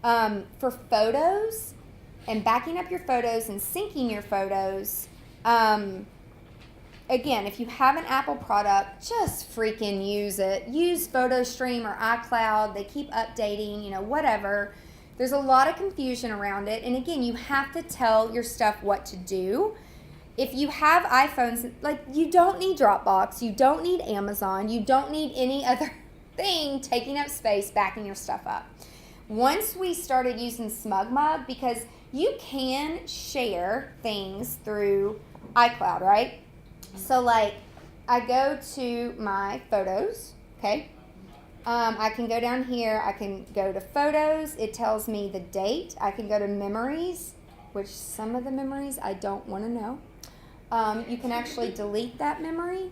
For photos and backing up your photos and syncing your photos, again, if you have an Apple product, just freaking use it. Use PhotoStream or iCloud. They keep updating, whatever. There's a lot of confusion around it. And again, you have to tell your stuff what to do. If you have iPhones, you don't need Dropbox. You don't need Amazon. You don't need any other thing taking up space, backing your stuff up. Once we started using SmugMug, because you can share things through iCloud, right? So I go to my photos, okay? I can go down here, I can go to photos, it tells me the date. I can go to memories, which some of the memories I don't want to know. You can actually delete that memory.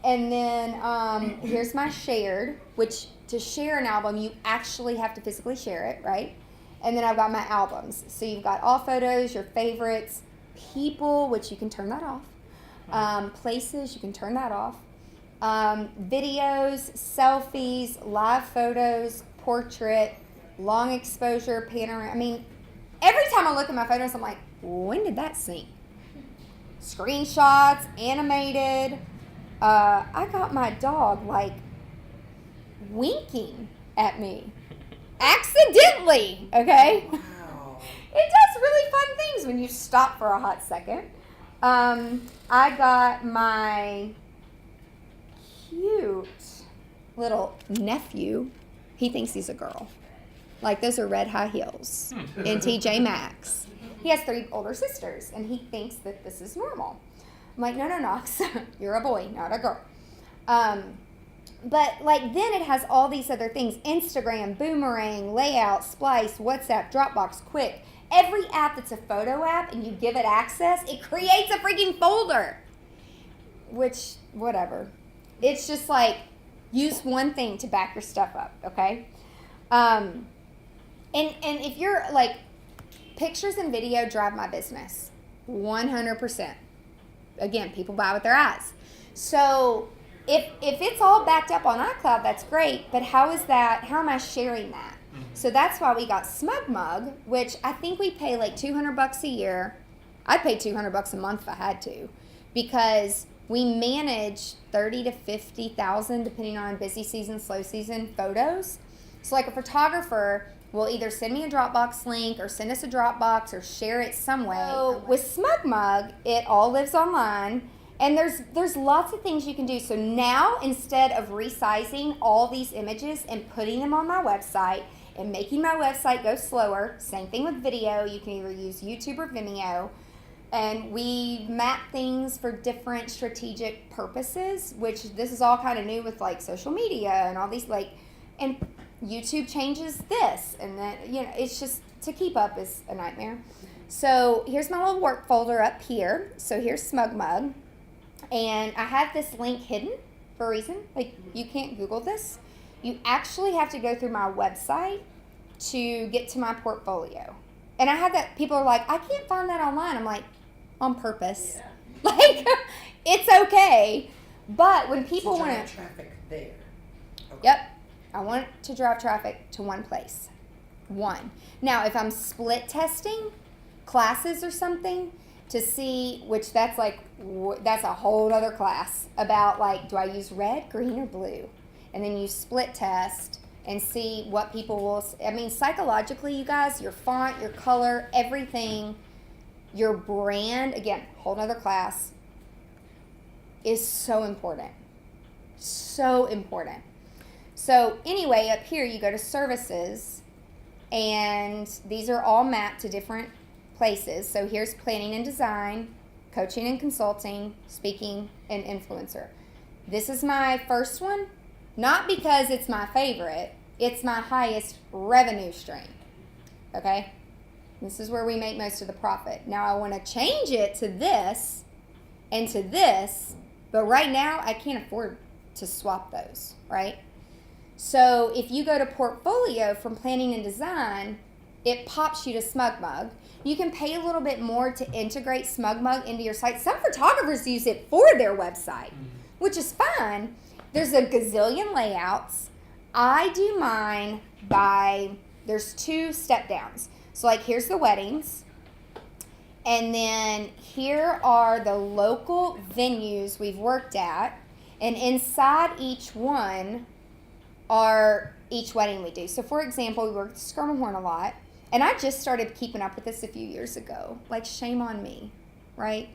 And then here's my shared, which to share an album, you actually have to physically share it, right? And then I've got my albums. So you've got all photos, your favorites, people, which you can turn that off. Places, you can turn that off. Videos, selfies, live photos, portrait, long exposure, panorama. I mean, every time I look at my photos, I'm like, when did that sync? Screenshots, animated. I got my dog winking at me. Accidentally, okay? Wow. It does really fun things when you stop for a hot second. I got my cute little nephew. He thinks he's a girl. Those are red high heels in TJ Maxx. He has 3 older sisters, and he thinks that this is normal. I'm like, no, Knox, you're a boy, not a girl. But then it has all these other things: Instagram, Boomerang, Layout, Splice, WhatsApp, Dropbox, Quick. Every app that's a photo app and you give it access, it creates a freaking folder. Which, whatever. It's just use one thing to back your stuff up, okay? And if you're pictures and video drive my business, 100%. Again, people buy with their eyes. So if it's all backed up on iCloud, that's great, but how am I sharing that? So that's why we got SmugMug, which I think we pay $200 a year. I'd pay $200 a month if I had to, because we manage 30 to 50,000, depending on busy season, slow season, photos. So a photographer will either send me a Dropbox link or send us a Dropbox or share it some way. So with SmugMug, it all lives online. And there's lots of things you can do. So now, instead of resizing all these images and putting them on my website and making my website go slower, same thing with video. You can either use YouTube or Vimeo. And we map things for different strategic purposes, which this is all kind of new with social media and all these and YouTube changes this. And then, it's just, to keep up is a nightmare. So here's my little work folder up here. So here's SmugMug. And I have this link hidden for a reason. You can't Google this. You actually have to go through my website to get to my portfolio. And I had that, people are like, I can't find that online. I'm like, on purpose. Yeah. It's okay. But when people want to... traffic there. Okay. Yep. I want to drive traffic to one place. One. Now, if I'm split testing classes or something to see, which that's that's a whole other class about do I use red, green, or blue? And then you split test and see what people will, psychologically, you guys, your font, your color, everything, your brand, again, whole other class, is so important. So important. So anyway, up here you go to services, and these are all mapped to different places. So here's planning and design, coaching and consulting, speaking, and influencer. This is my first one, not because it's my favorite, it's my highest revenue stream. Okay? This is where we make most of the profit. Now I want to change it to this and to this, but right now I can't afford to swap those, right? So if you go to portfolio from planning and design, it pops you to SmugMug. You can pay a little bit more to integrate SmugMug into your site. Some photographers use it for their website, which is fine. There's a gazillion layouts. I do mine by there's 2 step downs. So like here's the weddings, and then here are the local venues we've worked at, and inside each one are each wedding we do. So for example, we worked at Skirmahorn a lot, and I just started keeping up with this a few years ago. Like, shame on me, right?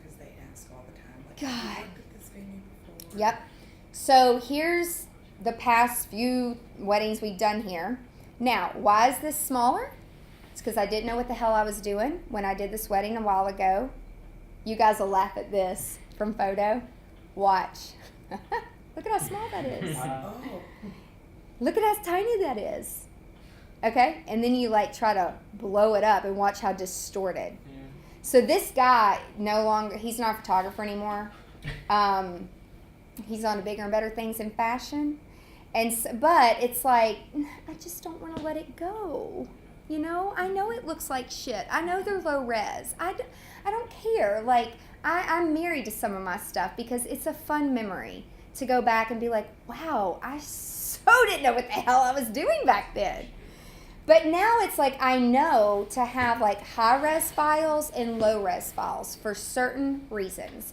Because they ask all the time, like, God. have you looked at this venue before? Yep. So here's the past few weddings we've done here. Now, why is this smaller? It's because I didn't know what the hell I was doing when I did this wedding a while ago. You guys will laugh at this from photo. Watch. Look at how small that is. Oh, Look at how tiny that is. Okay? And then you like try to blow it up and watch how distorted. Yeah. So this guy no longer, he's not a photographer anymore. He's on to bigger and better things in fashion. And so, but it's like, I just don't want to let it go. You know, I know it looks like shit. I know they're low res. I don't care. Like, I'm married to some of my stuff because it's a fun memory to go back and be like, wow, I so didn't know what the hell I was doing back then. But now it's like I know to have like high res files and low res files for certain reasons.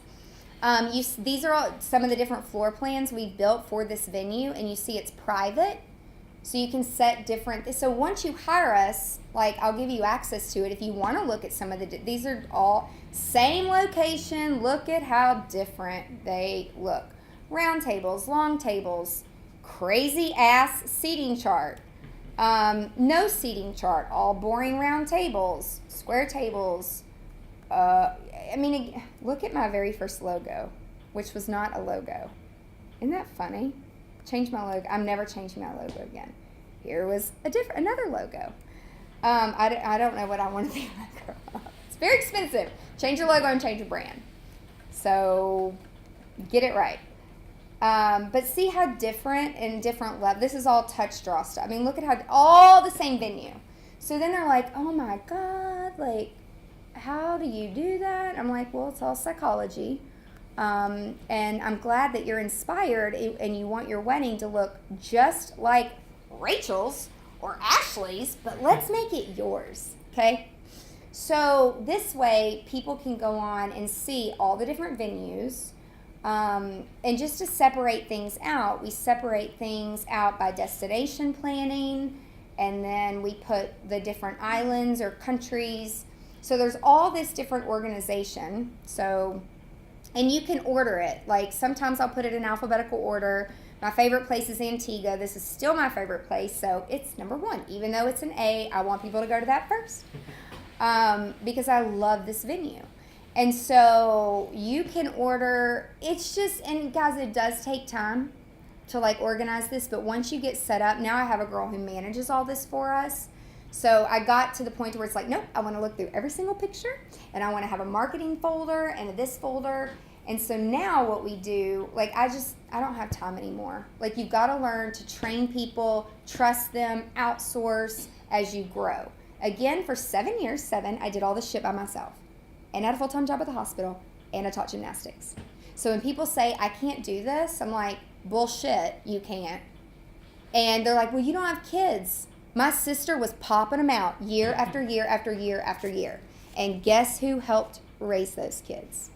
These are all some of the different floor plans we've built for this venue, and you see it's private. So you can set different, so once you hire us, like I'll give you access to it if you want to look at some of these are all same location. Look at how different they look. Round tables, long tables, crazy ass seating chart. No seating chart, all boring round tables, square tables. I mean, look at my very first logo, which was not a logo. Isn't that funny? Change my logo. I'm never changing my logo again. Here was another logo. I don't know what I want to be when I grow up. It's very expensive. Change your logo and change your brand. So get it right. But see how different and different love. This is all touch draw stuff. I mean, look at how all the same venue. So then they're like, oh my God, like, how do you do that? I'm like, well, it's all psychology. And I'm glad that you're inspired and you want your wedding to look just like Rachel's or Ashley's, but let's make it yours, okay? So this way, people can go on and see all the different venues. And just to separate things out, we separate things out by destination planning, and then we put the different islands or countries. So there's all this different organization. So, and you can order it. Like sometimes I'll put it in alphabetical order. My favorite place is Antigua. This is still my favorite place, so it's number 1. Even though it's an A, I want people to go to that first because I love this venue. And so you can order, it's just, and guys, it does take time to like organize this, but once you get set up, now I have a girl who manages all this for us. So I got to the point where it's like, nope, I want to look through every single picture, and I want to have a marketing folder and a this folder. And so now what we do, like I don't have time anymore. Like you've got to learn to train people, trust them, outsource as you grow. Again, for 7 years, I did all this shit by myself. And I had a full-time job at the hospital, and I taught gymnastics. So when people say, I can't do this, I'm like, bullshit, you can't. And they're like, well, you don't have kids. My sister was popping them out year after year after year after year. And guess who helped raise those kids?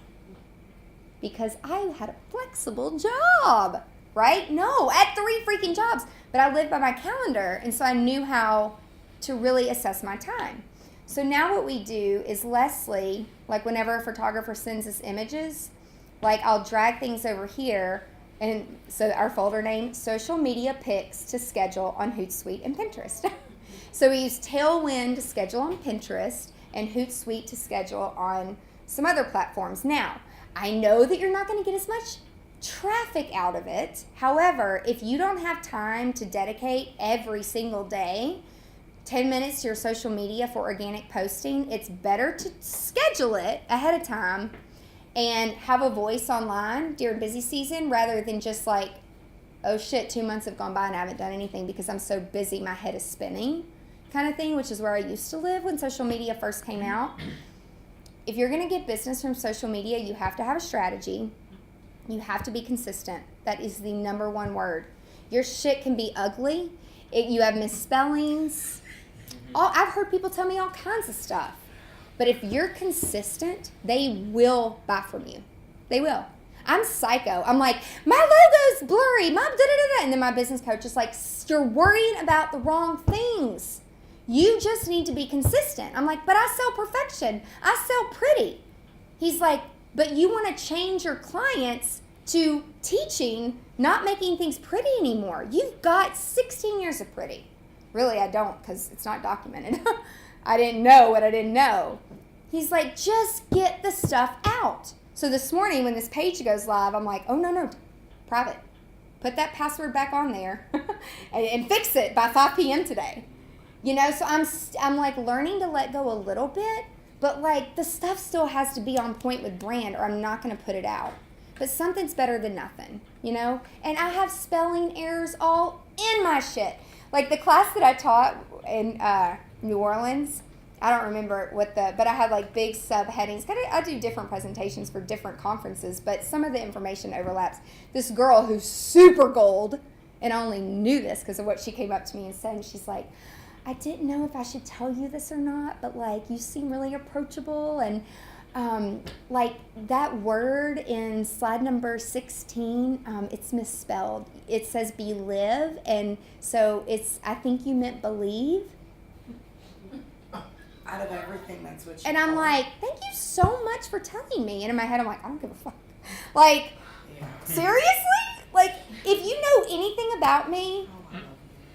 Because I had a flexible job, right? No, I had 3 freaking jobs. But I lived by my calendar, and so I knew how to really assess my time. So now what we do is Leslie, like whenever a photographer sends us images, like I'll drag things over here, and so our folder name, social media pics to schedule on Hootsuite and Pinterest. So we use Tailwind to schedule on Pinterest and Hootsuite to schedule on some other platforms. Now, I know that you're not going to get as much traffic out of it. However, if you don't have time to dedicate every single day 10 minutes to your social media for organic posting, it's better to schedule it ahead of time and have a voice online during busy season rather than just like, oh shit, 2 months have gone by and I haven't done anything because I'm so busy, my head is spinning kind of thing, which is where I used to live when social media first came out. If you're going to get business from social media, you have to have a strategy. You have to be consistent. That is the number 1 word. Your shit can be ugly. You have misspellings. I've heard people tell me all kinds of stuff. But if you're consistent, they will buy from you. They will. I'm psycho. I'm like, my logo's blurry, my da-da-da-da. And then my business coach is like, you're worrying about the wrong things. You just need to be consistent. I'm like, but I sell perfection. I sell pretty. He's like, but you want to change your clients to teaching, not making things pretty anymore. You've got 16 years of pretty. Really, I don't, because it's not documented. I didn't know what I didn't know. He's like, just get the stuff out. So this morning when this page goes live, I'm like, oh, no, private. Put that password back on there and fix it by 5 p.m. today. You know, so I'm like learning to let go a little bit, but like the stuff still has to be on point with brand or I'm not going to put it out. But something's better than nothing, you know? And I have spelling errors all in my shit. Like the class that I taught in New Orleans, I don't remember but I had like big subheadings. I do different presentations for different conferences, but some of the information overlaps. This girl who's super gold, and I only knew this because of what she came up to me and said, and she's like, I didn't know if I should tell you this or not, but like you seem really approachable, and like that word in slide number 16, it's misspelled. It says believe, and so I think you meant believe. Out of everything, that's what she And I'm called. like, thank you so much for telling me. And in my head, I'm like, I don't give a fuck. Like, Yeah. seriously? Like, if you know anything about me, Oh, I love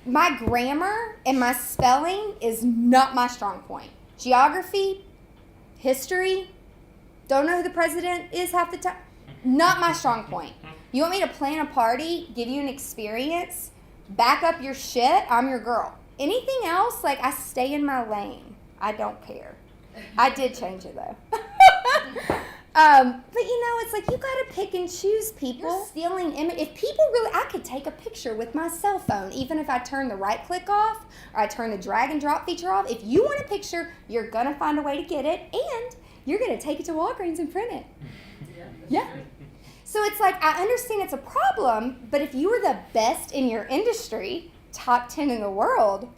my grammar and my spelling is not my strong point. Geography, history, don't know who the president is half the time, not my strong point. You want me to plan a party, give you an experience, back up your shit, I'm your girl. Anything else, like, I stay in my lane. I don't care. I did change it though. But you know, it's like you gotta pick and choose people. You're stealing image. If people really, I could take a picture with my cell phone, even if I turn the right click off or I turn the drag and drop feature off. If you want a picture, you're gonna find a way to get it, and you're gonna take it to Walgreens and print it. Yeah. So it's like I understand it's a problem, but if you were the best in your industry, top 10 in the world,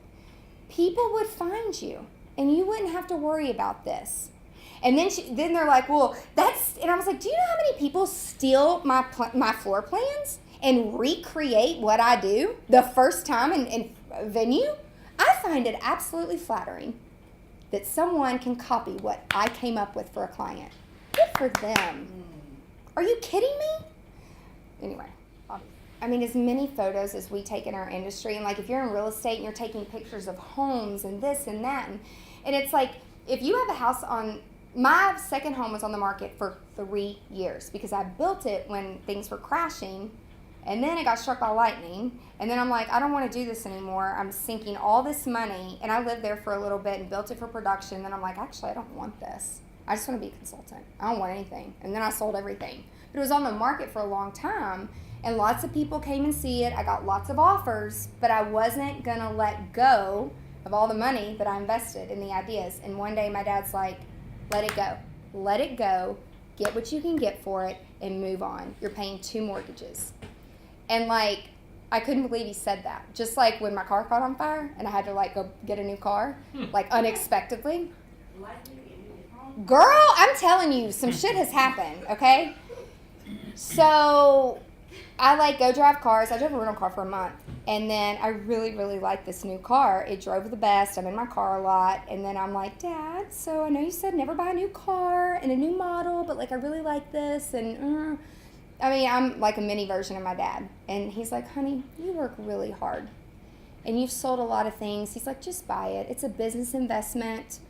people would find you. And you wouldn't have to worry about this. And then they're like, well, and I was like, do you know how many people steal my floor plans and recreate what I do the first time in venue? I find it absolutely flattering that someone can copy what I came up with for a client. Good for them. Are you kidding me? Anyway, I mean, as many photos as we take in our industry, and like if you're in real estate and you're taking pictures of homes and this and that, and it's like if you have a house my second home was on the market for 3 years because I built it when things were crashing, and then it got struck by lightning, and then I'm like, I don't want to do this anymore. I'm sinking all this money, and I lived there for a little bit and built it for production, and then I'm like, actually, I don't want this. I just want to be a consultant. I don't want anything. And then I sold everything. But it was on the market for a long time, and lots of people came and see it. I got lots of offers, but I wasn't going to let go of all the money that I invested in the ideas. And one day my dad's like, let it go. Let it go. Get what you can get for it and move on. You're paying 2 mortgages. And like, I couldn't believe he said that. Just like when my car caught on fire and I had to like go get a new car, like unexpectedly. Girl, I'm telling you, some shit has happened, okay? So I like go drive cars. I drove a rental car for a month. And then I really, really like this new car. It drove the best. I'm in my car a lot. And then I'm like, Dad, so I know you said never buy a new car and a new model, but like I really like this. And I mean, I'm like a mini version of my dad. And he's like, honey, you work really hard. And you've sold a lot of things. He's like, just buy it. It's a business investment.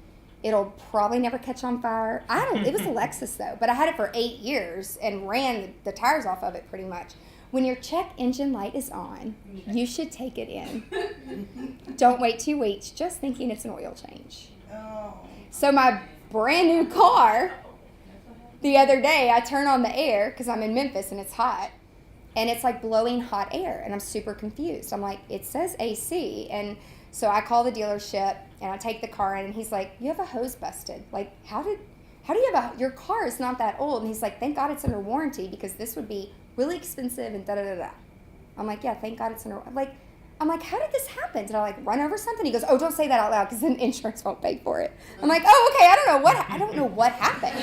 It'll probably never catch on fire. It was a Lexus though, but I had it for 8 years and ran the tires off of it pretty much. When your check engine light is on, you should take it in. Don't wait 2 weeks just thinking it's an oil change. Oh. So my brand new car, the other day I turn on the air because I'm in Memphis and it's hot. And it's like blowing hot air and I'm super confused. I'm like, it says AC. And so I call the dealership and I take the car in and he's like, you have a hose busted. Like, how do you have your car is not that old? And he's like, thank God it's under warranty because this would be really expensive and da-da-da-da. I'm like, yeah, thank God it's under, like, I'm like, how did this happen? Did I like run over something? He goes, oh, don't say that out loud because then insurance won't pay for it. I'm like, oh, okay, I don't know what happened.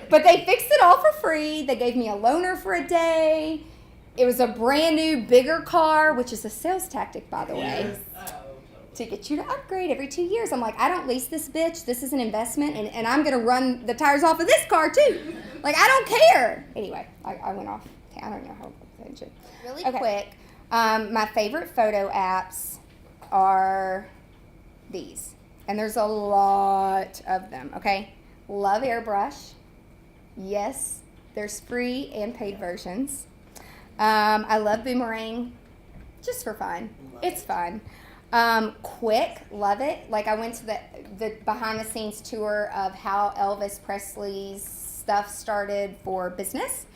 But they fixed it all for free. They gave me a loaner for a day. It was a brand new, bigger car, which is a sales tactic, by the way, to get you to upgrade every 2 years. I'm like, I don't lease this bitch. This is an investment, and I'm going to run the tires off of this car, too. Like, I don't care. Anyway, I went off. I don't know how to really quick. My favorite photo apps are these. And there's a lot of them, okay? Love Airbrush. Yes, there's free and paid versions. I love Boomerang, just for fun. It's fun. Quik, love it. Like, I went to the behind-the-scenes tour of how Elvis Presley's stuff started for business,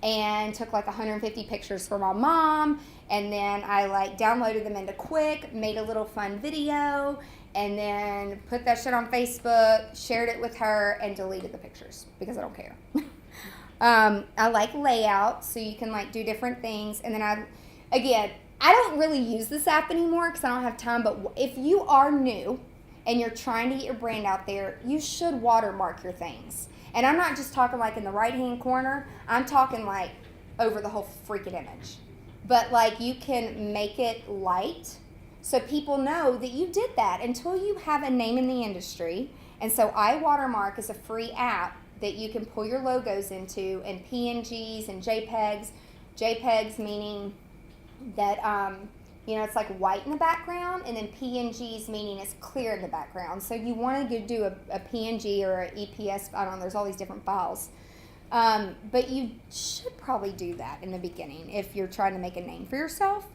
and took like 150 pictures for my mom, and then I like downloaded them into Quik, made a little fun video, and then put that shit on Facebook, shared it with her, and deleted the pictures because I don't care. I like layout, so you can like do different things, and then I don't really use this app anymore because I don't have time, but if you are new and you're trying to get your brand out there, you should watermark your things. And I'm not just talking like in the right-hand corner. I'm talking like over the whole freaking image. But like you can make it light so people know that you did that until you have a name in the industry. And so iWatermark is a free app that you can pull your logos into, and PNGs and JPEGs. JPEGs meaning that it's like white in the background, and then PNGs meaning it's clear in the background. So you want to do a PNG or an EPS, I don't know, there's all these different files. But you should probably do that in the beginning if you're trying to make a name for yourself.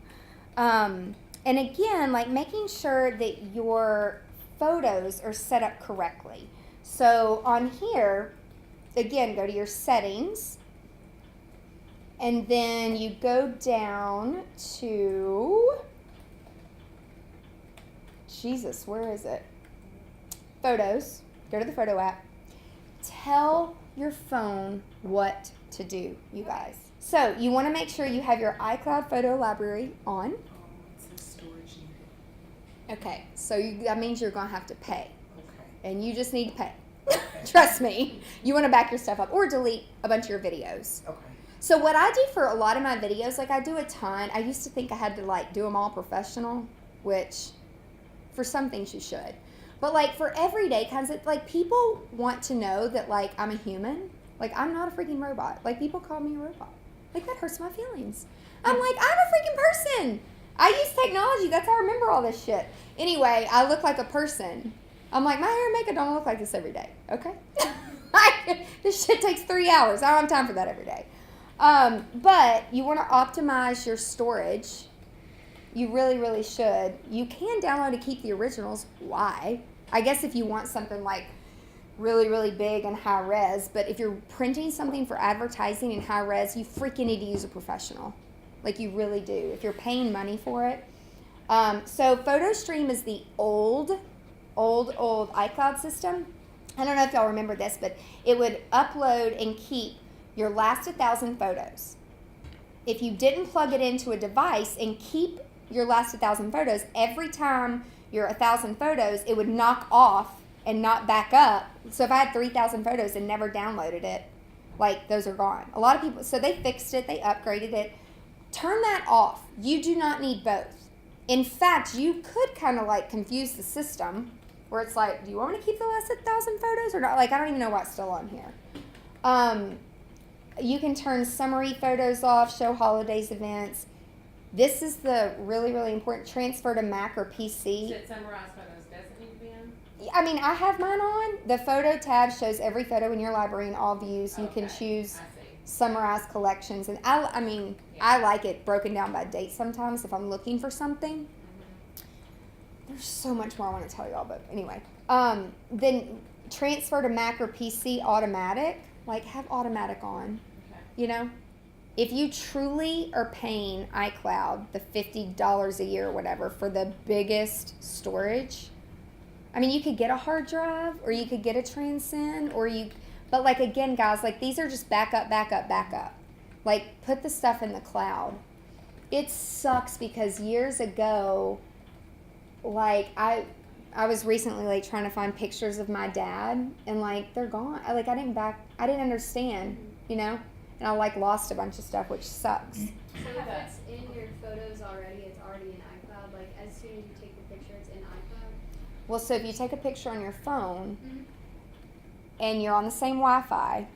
And again, like making sure that your photos are set up correctly. So on here, again, go to your settings, and then you go down to, Jesus, where is it? Photos. Go to the photo app. Tell your phone what to do, you guys. So you want to make sure you have your iCloud photo library on. It says storage needed. Okay, so that means you're going to have to pay. Okay. And you just need to pay. Trust me. You want to back your stuff up or delete a bunch of your videos. Okay. So what I do for a lot of my videos, like I do a ton. I used to think I had to like do them all professional, which for some things you should. But like for everyday kinds of, like people want to know that like I'm a human. Like I'm not a freaking robot. Like people call me a robot. Like that hurts my feelings. I'm like, I'm a freaking person. I use technology. That's how I remember all this shit. Anyway, I look like a person. I'm like, my hair and makeup don't look like this every day. Okay? This shit takes 3 hours. I don't have time for that every day. But you want to optimize your storage. You really, really should. You can download and keep the originals. Why? I guess if you want something like really, really big and high res, but if you're printing something for advertising in high res, you freaking need to use a professional. Like you really do. If you're paying money for it. So PhotoStream is the old iCloud system. I don't know if y'all remember this, but it would upload and keep your last 1,000 photos. If you didn't plug it into a device and keep your last 1,000 photos, every time your 1,000 photos, it would knock off and not back up. So if I had 3,000 photos and never downloaded it, like those are gone. A lot of people, so they fixed it, they upgraded it. Turn that off. You do not need both. In fact, you could kind of like confuse the system where it's like, do you want me to keep the last 1,000 photos or not? Like, I don't even know what's still on here. You can turn summary photos off, show holidays, events. This is the really, really important transfer to Mac or PC. Should summarize photos doesn't need to be in? I mean, I have mine on. The photo tab shows every photo in your library in all views. You can choose I see. summarize collections. And I like it broken down by date sometimes if I'm looking for something. There's so much more I want to tell y'all, but anyway. Then transfer to Mac or PC automatic. Like, have automatic on, Okay. you know? If you truly are paying iCloud the $50 a year or whatever for the biggest storage, I mean, you could get a hard drive or you could get a Transcend but like, again, guys, like these are just backup. Like, put the stuff in the cloud. It sucks because years ago, like I was recently like trying to find pictures of my dad, and like they're gone. I didn't understand, you know, and I like lost a bunch of stuff, which sucks. So if it's in your photos already, it's already in iCloud. Like as soon as you take the picture, it's in iCloud. Well, so if you take a picture on your phone and you're on the same Wi-Fi,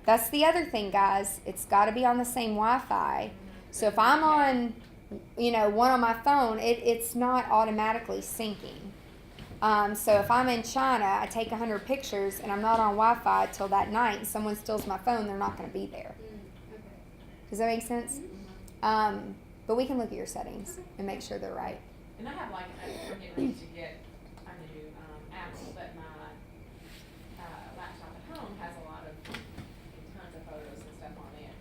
that's the other thing, guys. It's got to be on the same Wi-Fi. So if I'm on, you know, one on my phone, it's not automatically syncing. So if I'm in China, I take 100 pictures and I'm not on Wi-Fi till that night, and someone steals my phone, they're not going to be there. Okay. Does that make sense? But we can look at your settings and make sure they're right. And I have like, we're getting ready to get a new Apple, but my laptop at home has a lot of tons of photos and stuff on it.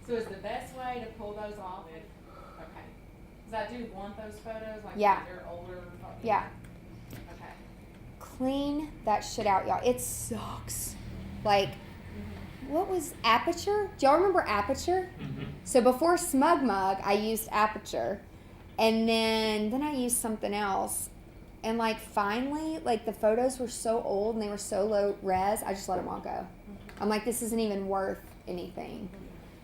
So is the best way to pull those off? Okay. Because I do want those photos, like Yeah. they're older. Yeah. Okay. Clean that shit out, y'all. It sucks. Like, what was Aperture? Do y'all remember Aperture? So before SmugMug, I used Aperture, and then I used something else. And like finally, like the photos were so old and they were so low res, I just let them all go. I'm like, this isn't even worth anything.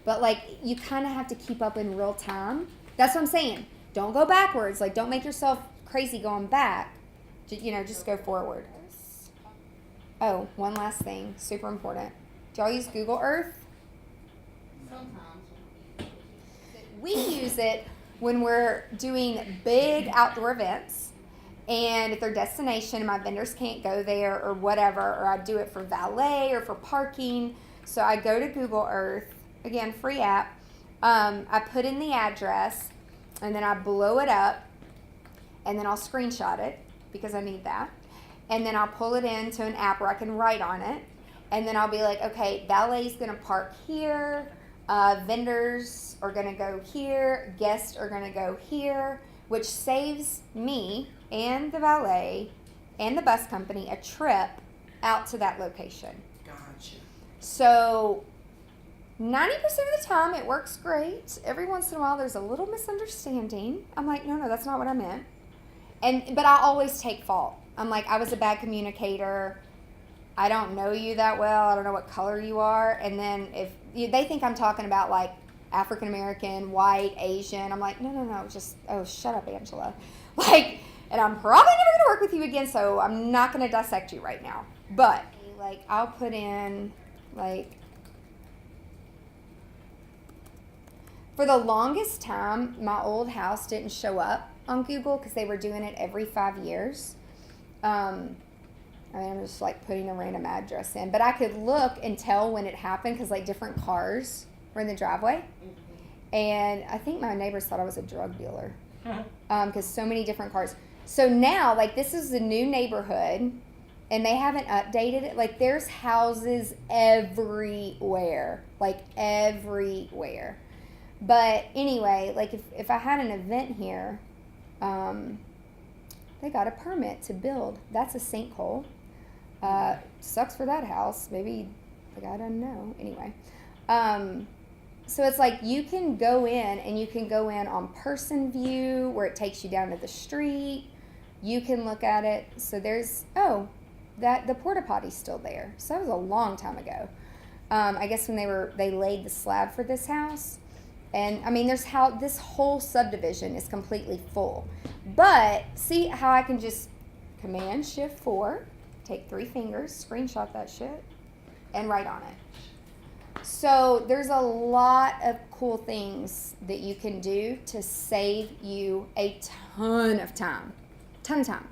But like, you kind of have to keep up in real time. That's what I'm saying. Don't go backwards. Like, don't make yourself crazy going back. You know, just go forward. Oh, one last thing, super important. Do y'all use Google Earth? Sometimes. We use it when we're doing big outdoor events, and if their destination and my vendors can't go there or whatever, or I do it for valet or for parking. So I go to Google Earth, again, free app. I put in the address, and then I blow it up, and then I'll screenshot it because I need that. And then I'll pull it into an app where I can write on it. And then I'll be like, okay, valet's going to park here. Vendors are going to go here. Guests are going to go here, which saves me and the valet and the bus company a trip out to that location. Gotcha. So 90% of the time it works great. Every once in a while there's a little misunderstanding. I'm like, no, that's not what I meant. But I always take fault. I'm like, I was a bad communicator. I don't know you that well. I don't know what color you are. And then if they think I'm talking about like African American, white, Asian, I'm like, no, just, oh, shut up, Angela. Like, and I'm probably never going to work with you again, so I'm not going to dissect you right now. But, like, I'll put in, like, for the longest time, my old house didn't show up on Google because they were doing it every 5 years. I'm just like putting a random address in, but I could look and tell when it happened because like different cars were in the driveway, and I think my neighbors thought I was a drug dealer because so many different cars. So now, like, this is a new neighborhood, and they haven't updated it. Like, there's houses everywhere, like everywhere. But anyway, like if I had an event here, they got a permit to build. That's a sinkhole. Sucks for that house. Maybe the guy doesn't know. Anyway. So it's like you can go in, and you can go in on person view where it takes you down to the street. You can look at it. So there's, the porta potty's still there. So that was a long time ago. I guess when they laid the slab for this house. And I mean, this whole subdivision is completely full. But see how I can just Command Shift 4, take 3 fingers, screenshot that shit, and write on it. So there's a lot of cool things that you can do to save you a ton of time. Ton of time.